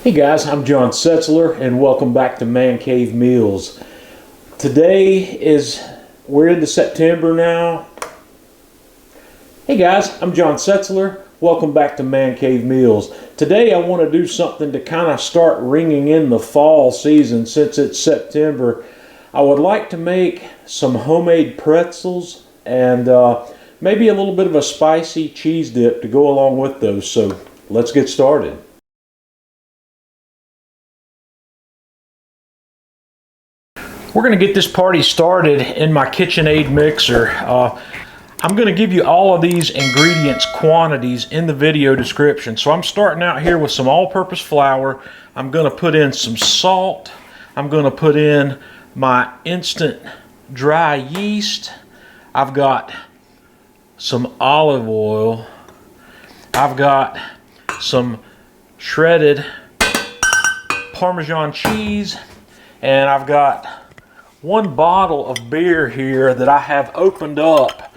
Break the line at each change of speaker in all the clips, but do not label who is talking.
Hey guys, I'm John Setzler and welcome back to Man Cave Meals. We're into September now. Hey guys, I'm John Setzler. Welcome back to Man Cave Meals. Today I want to do something to kind of start ringing in the fall season since it's September. I would like to make some homemade pretzels and maybe a little bit of a spicy cheese dip to go along with those. So let's get started. We're going to get this party started in my KitchenAid mixer. I'm going to give you all of these ingredients quantities in the video description. So I'm starting out here with some all-purpose flour. I'm going to put in some salt. I'm going to put in my instant dry yeast. I've got some olive oil. I've got some shredded Parmesan cheese. And I've got one bottle of beer here that I have opened up.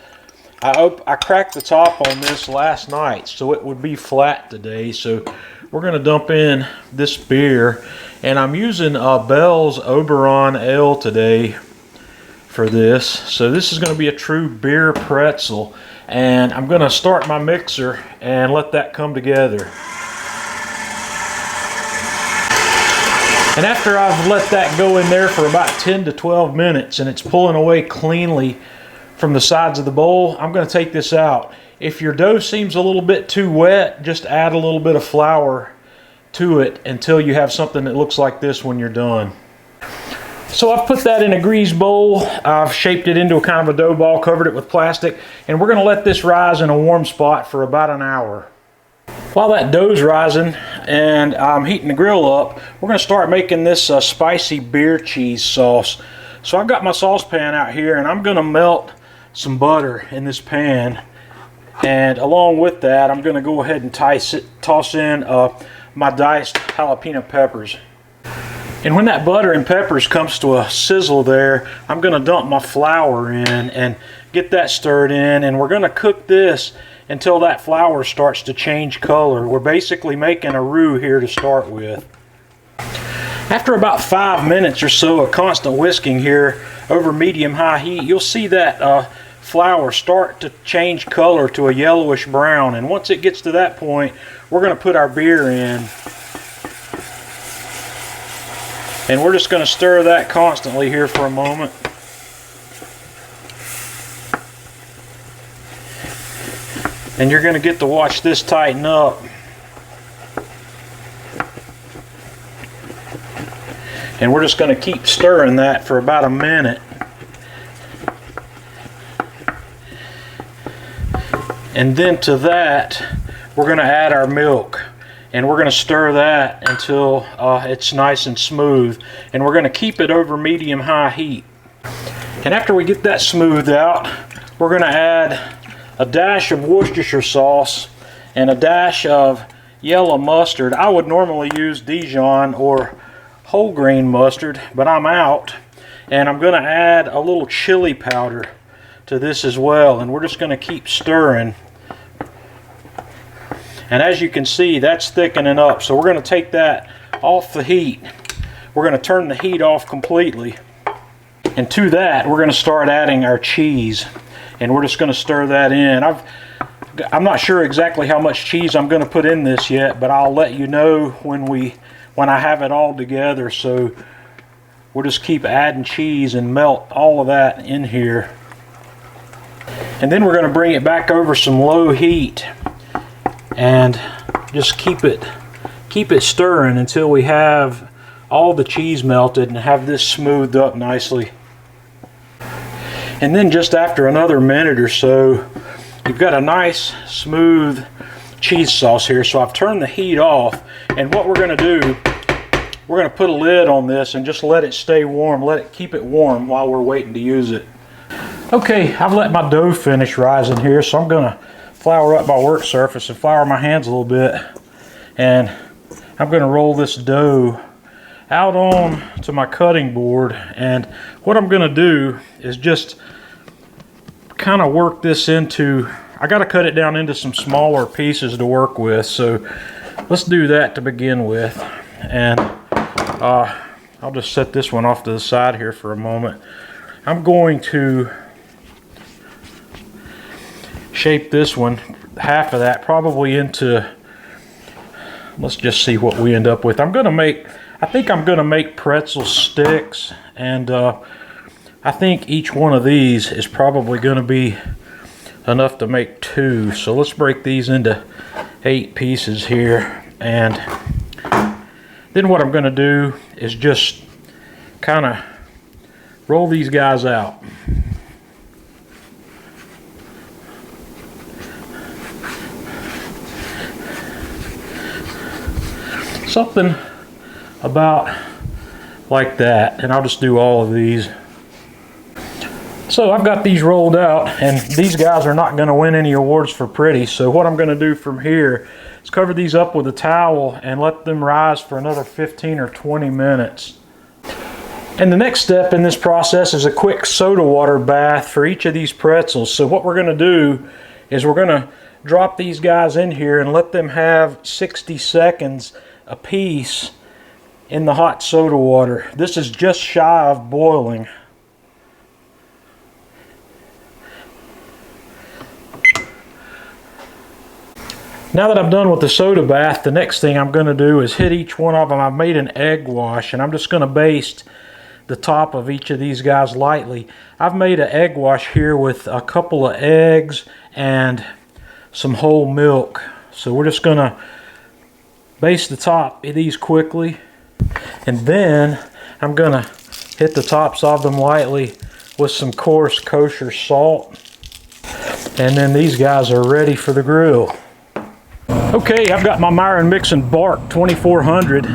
I cracked the top on this last night so it would be flat today. So we're going to dump in this beer, and I'm using Bell's Oberon Ale today for this. So this is going to be a true beer pretzel, and I'm going to start my mixer and let that come together. And after I've let that go in there for about 10 to 12 minutes and it's pulling away cleanly from the sides of the bowl, I'm going to take this out. If your dough seems a little bit too wet, just add a little bit of flour to it until you have something that looks like this when you're done. So I've put that in a greased bowl. I've shaped it into a kind of a dough ball, covered it with plastic, and we're going to let this rise in a warm spot for about an hour. While that dough's rising and I'm heating the grill up, we're going to start making this spicy beer cheese sauce. So I've got my saucepan out here, and I'm going to melt some butter in this pan. And along with that, I'm going to go ahead and toss in my diced jalapeno peppers. And when that butter and peppers comes to a sizzle there, I'm going to dump my flour in and get that stirred in. And we're going to cook this until that flour starts to change color. We're basically making a roux here to start with. After about 5 minutes or so of constant whisking here over medium-high heat, you'll see that flour start to change color to a yellowish brown. And once it gets to that point, we're going to put our beer in. And we're just going to stir that constantly here for a moment. And you're going to get to watch this tighten up. And we're just going to keep stirring that for about a minute. And then to that, we're going to add our milk. And we're going to stir that until it's nice and smooth. And we're going to keep it over medium-high heat. And after we get that smoothed out, we're going to add a dash of Worcestershire sauce and a dash of yellow mustard. I would normally use Dijon or whole grain mustard, but I'm out. And I'm going to add a little chili powder to this as well. And we're just going to keep stirring. And as you can see, that's thickening up. So we're going to take that off the heat. We're going to turn the heat off completely. And to that, we're going to start adding our cheese. And we're just going to stir that in. I'm not sure exactly how much cheese I'm going to put in this yet, but I'll let you know when I have it all together. So we'll just keep adding cheese and melt all of that in here. And then we're going to bring it back over some low heat and just keep it stirring until we have all the cheese melted and have this smoothed up nicely. And then just after another minute or so, you've got a nice smooth cheese sauce here. So I've turned the heat off, and what we're going to do, we're going to put a lid on this and just let it stay warm. Keep it warm while we're waiting to use it. Okay, I've let my dough finish rising here, so I'm going to flour up my work surface and flour my hands a little bit. And I'm going to roll this dough out on to my cutting board, and what I'm going to do is just kind of work this into, I got to cut it down into some smaller pieces to work with, so let's do that to begin with. And I'll just set this one off to the side here for a moment. I'm going to shape this one, half of that, probably into, let's just see what we end up with. I think I'm gonna make pretzel sticks, and I think each one of these is probably gonna be enough to make 2. So let's break these into 8 pieces here, and then what I'm gonna do is just kind of roll these guys out. Something about like that, and I'll just do all of these. So I've got these rolled out, and these guys are not going to win any awards for pretty. So what I'm going to do from here is cover these up with a towel and let them rise for another 15 or 20 minutes. And the next step in this process is a quick soda water bath for each of these pretzels. So what we're going to do is we're going to drop these guys in here and let them have 60 seconds a piece in the hot soda water. This is just shy of boiling. Now that I'm done with the soda bath, the next thing I'm going to do is hit each one of them. I've made an egg wash, and I'm just going to baste the top of each of these guys lightly. I've made an egg wash here with a couple of eggs and some whole milk. So we're just going to baste the top of these quickly, and then I'm going to hit the tops of them lightly with some coarse kosher salt, and then these guys are ready for the grill. Okay, I've got my Myron Mixon Bark 2400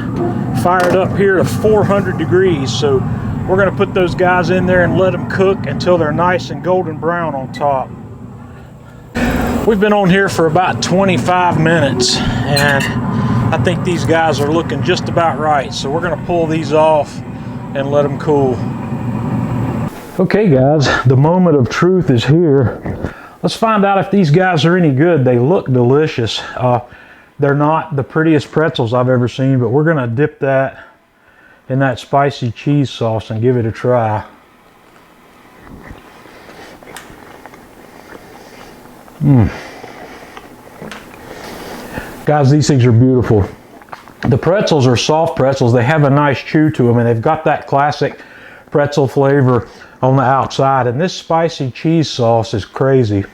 fired up here to 400 degrees, so we're going to put those guys in there and let them cook until they're nice and golden brown on top. We've been on here for about 25 minutes, and I think these guys are looking just about right, so we're going to pull these off and let them cool. Okay guys, the moment of truth is here. Let's find out if these guys are any good. They look delicious. They're not the prettiest pretzels I've ever seen, but we're going to dip that in that spicy cheese sauce and give it a try. Guys, these things are beautiful. The pretzels are soft pretzels. They have a nice chew to them, and they've got that classic pretzel flavor on the outside, and this spicy cheese sauce is crazy.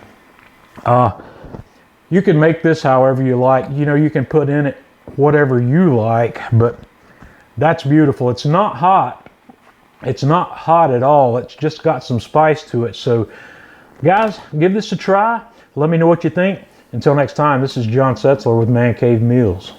You can make this however you like. You know, you can put in it whatever you like, but that's beautiful. It's not hot. It's not hot at all. It's just got some spice to it. So guys, give this a try. Let me know what you think. Until next time, this is John Setzler with Man Cave Meals.